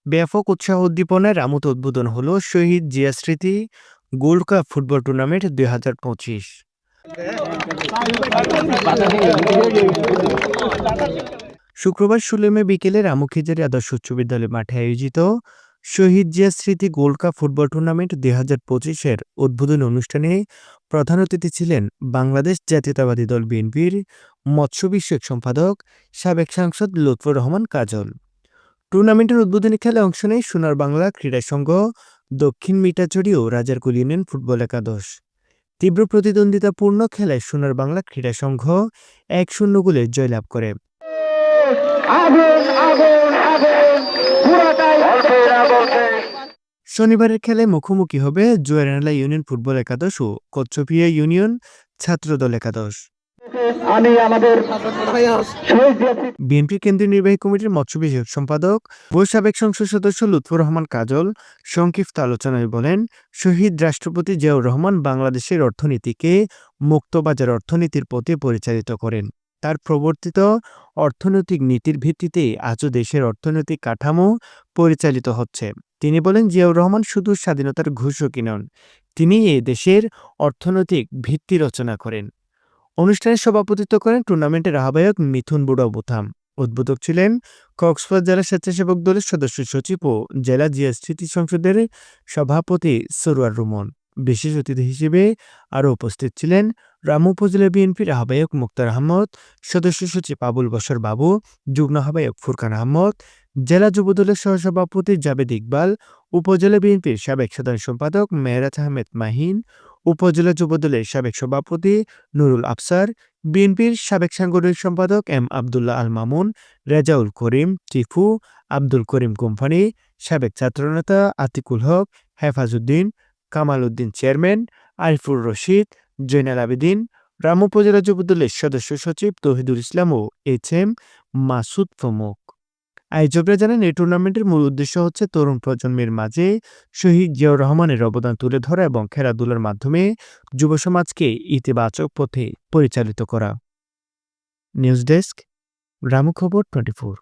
ব্যাপক উৎসাহ উদ্দীপনায় রামুতে উদ্বোধন হলো শহীদ জিয়া স্মৃতি গোল্ড কাপ ফুটবল টুর্নামেন্ট 2025। শুক্রবার ১৬ মে বিকেলে রামুখিজারি আদর্শ উচ্চ বিদ্যালয় মাঠে আয়োজিত শহীদ জিয়া স্মৃতি গোল্ড কাপ ফুটবল টুর্নামেন্ট 2025-এর উদ্বোধনী অনুষ্ঠানে প্রধান অতিথি ছিলেন বাংলাদেশ জাতীয়তাবাদী দল বিএনপির মৎস্য বিষয়ক সম্পাদক সাবেক সাংসদ লুৎফর রহমান কাজল। টুর্নামেন্টের উদ্বোধনী খেলায় অংশ নেয় সোনার বাংলা ক্রীড়া সংঘ, দক্ষিণ মিঠাচড়ি ও রাজারকুল ইউনিয়ন ফুটবল একাদশ। তীব্র প্রতিদ্বন্দ্বিতাপূর্ণ খেলায় সোনার বাংলা ক্রীড়া সংঘ ১-০ গোলে জয়লাভ করে। শনিবারের খেলায় মুখোমুখি হবে জোয়ারানালা ইউনিয়ন ফুটবল একাদশ ও কচ্ছপিয়া ইউনিয়ন ছাত্রদল একাদশ। বিএনপি কেন্দ্রীয় নির্বাহী কমিটির মৎস্য বিষয়ক সম্পাদক ও সাবেক সংসদ সদস্য লুৎফর রহমান কাজল সংক্ষিপ্ত আলোচনায় বলেন, শহীদ রাষ্ট্রপতি জিয়াউর রহমান বাংলাদেশের অর্থনীতিকে মুক্তবাজার অর্থনীতির পথে পরিচালিত করেন। তার প্রবর্তিত অর্থনৈতিক নীতির ভিত্তিতে আজও দেশের অর্থনৈতিক কাঠামো পরিচালিত হচ্ছে। তিনি বলেন, জিয়াউর রহমান শুধু স্বাধীনতার ঘোষকই নন, তিনি এ দেশের অর্থনৈতিক ভিত্তি রচনা করেন। অনুষ্ঠানে সভাপতিত্ব করেন টুর্নামেন্টের আহ্বায়ক মিথুন বুড়া বুথাম। উদ্বোধক ছিলেন কক্সবাজার জেলা স্বেচ্ছাসেবক দলের সদস্য সচিব ও জেলা জিয়া স্মৃতি সংসদের সভাপতি সরোয়ার রুমন। বিশেষ অতিথি হিসেবে আরও উপস্থিত ছিলেন রামু উপজেলা বিএনপির আহ্বায়ক মুক্তার আহমদ, সদস্য সচিব আবুল বশর বাবু, যুগ্ম আহ্বায়ক ফুরকান আহমদ, জেলা যুবদলের সহসভাপতি জাবেদ ইকবাল, উপজেলা বিএনপির সাবেক সাধারণ সম্পাদক মেহরাজ আহমেদ মাহিন, উপজেলা যুবদলের সাবেক সভাপতি নুরুল আফসার, বিএনপির সাবেক সাংগঠনিক সম্পাদক এম আবদুল্লাহ আল মামুন, রেজাউল করিম টিফু, আব্দুল করিম কোম্পানি, সাবেক ছাত্রনেতা আতিকুল হক, হেফাজউদ্দিন, কামাল উদ্দিন চেয়ারম্যান, আরিফুর রশিদ, জৈনাল আবেদিন, রামু উপজেলা যুবদলের সদস্য সচিব তৌহিদুল ইসলাম ও এইচ এম মাসুদ প্রমুখ। আয়োজকরা জানান, এই টুর্নামেন্টের মূল উদ্দেশ্য হচ্ছে তরুণ প্রজন্মের মাঝে শহীদ জিয়াউর রহমানের অবদান তুলে ধরা এবং খেলাধুলার মাধ্যমে যুব সমাজকে ইতিবাচক পথে পরিচালিত করা। নিউজ ডেস্ক, রামু খবর 24।